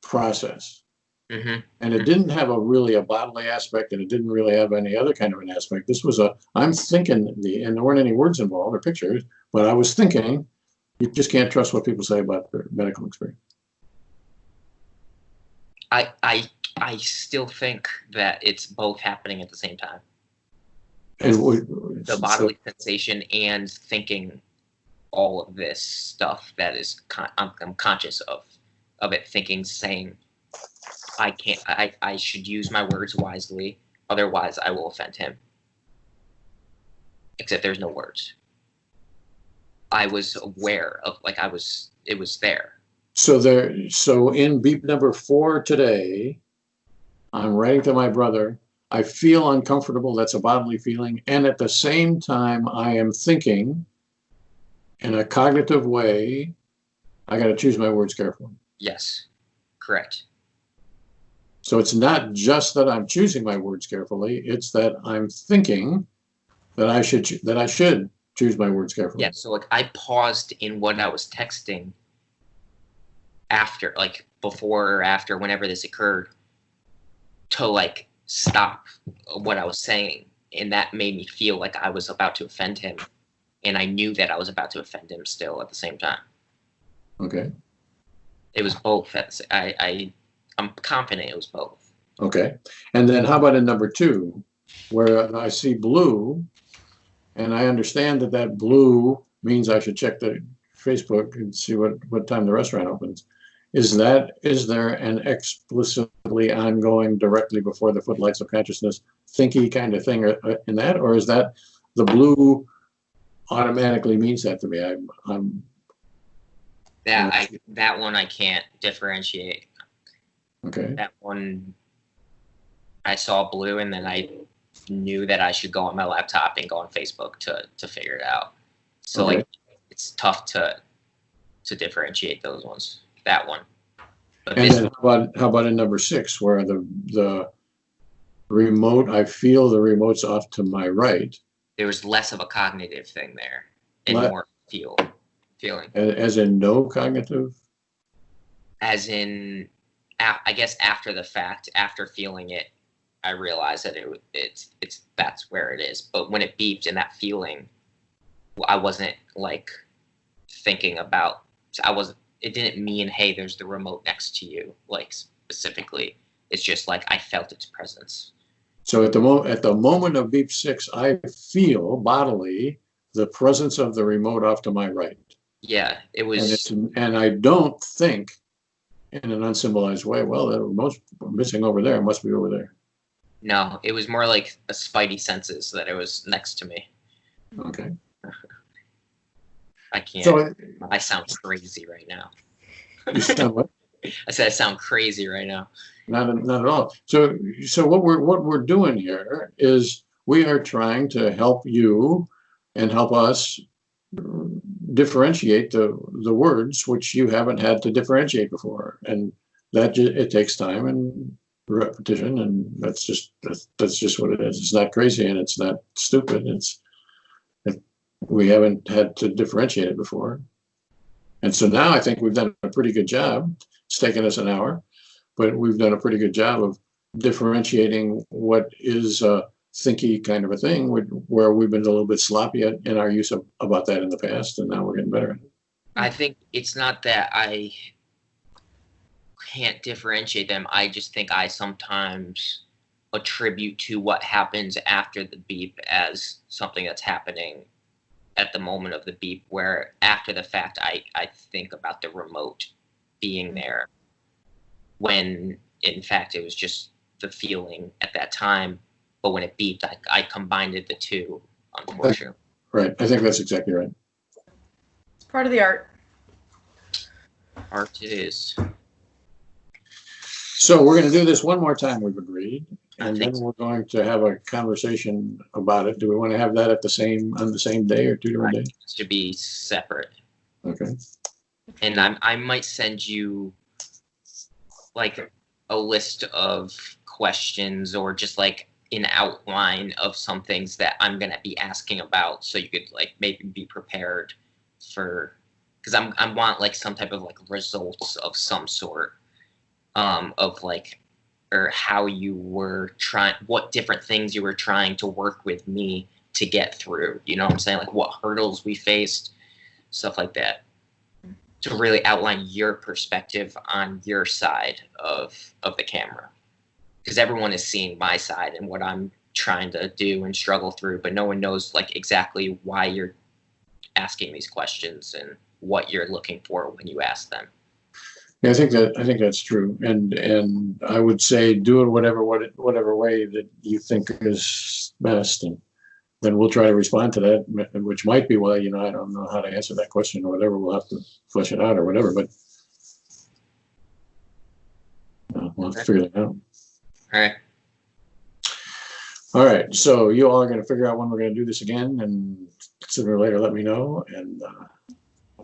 process. Mm-hmm. And it didn't have a bodily aspect, and it didn't really have any other kind of an aspect. This was I'm thinking, and there weren't any words involved or pictures, but I was thinking. You just can't trust what people say about their medical experience. I still think that it's both happening at the same time. And The bodily sensation and thinking all of this stuff that is I'm conscious of it, thinking, saying, I should use my words wisely, otherwise I will offend him. Except there's no words. I was aware of, like, it was there. So in beep number 4 today, I'm writing to my brother, I feel uncomfortable, that's a bodily feeling, and at the same time I am thinking in a cognitive way, I got to choose my words carefully. Yes, correct. So it's not just that I'm choosing my words carefully, it's that I'm thinking that I should choose my words carefully. Yeah, so like I paused in what I was texting after, like before or after, whenever this occurred, to like stop what I was saying, and that made me feel like I was about to offend him, and I knew that I was about to offend him still at the same time. Okay. It was both. I'm confident it was both. Okay. And then how about in number 2, where I see blue, and I understand that blue means I should check the Facebook and see what time the restaurant opens. Is there an explicitly ongoing directly before the footlights of consciousness thinky kind of thing in that, or is that the blue automatically means that to me? That one I can't differentiate. Okay. That one, I saw blue, and then I knew that I should go on my laptop and go on Facebook to figure it out. So Okay. like it's tough to differentiate those ones. That one. But And then how about in number 6, where the remote, I feel the remote's off to my right. There was less of a cognitive thing there and more feeling. As in no cognitive? As in, I guess after the fact, after feeling it, I realized that it's that's where it is. But when it beeped and that feeling, I wasn't like thinking about. It didn't mean, hey, there's the remote next to you, like specifically. It's just like I felt its presence. So at the moment of beep 6, I feel bodily the presence of the remote off to my right. Yeah, it was. And I don't think in an unsymbolized way, well, the remote's missing over there, it must be over there. No, it was more like a spidey senses that it was next to me. Okay. I can't. So I sound crazy right now. you sound what? I said I sound crazy right now. Not at all. So what we're doing here is we are trying to help you and help us differentiate the words which you haven't had to differentiate before, and that it takes time and repetition, and that's just what it is. It's not crazy and it's not stupid. We haven't had to differentiate it before, and so now I think we've done a pretty good job. It's taken us an hour, but we've done a pretty good job of differentiating what is a thinky kind of a thing, where we've been a little bit sloppy in our use about that in the past, and now we're getting better. I think it's not that I can't differentiate them. I just think I sometimes attribute to what happens after the beep as something that's happening at the moment of the beep, where after the fact I think about the remote being there, when in fact it was just the feeling at that time. But when it beeped, I combined the two, unfortunately. Right. I think that's exactly right. It's part of the art. Art it is. So we're going to do this one more time, we've agreed, and then so. we're going to have a conversation about it. Do we want to have that on the same day or 2 different days? It should be separate. Okay. And I might send you like a list of questions, or just like an outline of some things that I'm gonna be asking about, so you could like maybe be prepared for, because I want like some type of like results of some sort, of like, or how you were trying, what different things you were trying to work with me to get through. You know what I'm saying? Like what hurdles we faced, stuff like that, to really outline your perspective on your side of the camera, because everyone is seeing my side and what I'm trying to do and struggle through, but no one knows like exactly why you're asking these questions and what you're looking for when you ask them. Yeah, I think that's true, and I would say do it whatever way that you think is best, and then we'll try to respond to that, which might be, well, you know, I don't know how to answer that question or whatever. We'll have to flesh it out or whatever, but we'll have to figure that out. All right. All right, so you all are going to figure out when we're going to do this again, and sooner or later let me know, and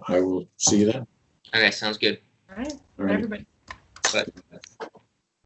I will see you then. Okay, sounds good. All right. All right. Everybody. But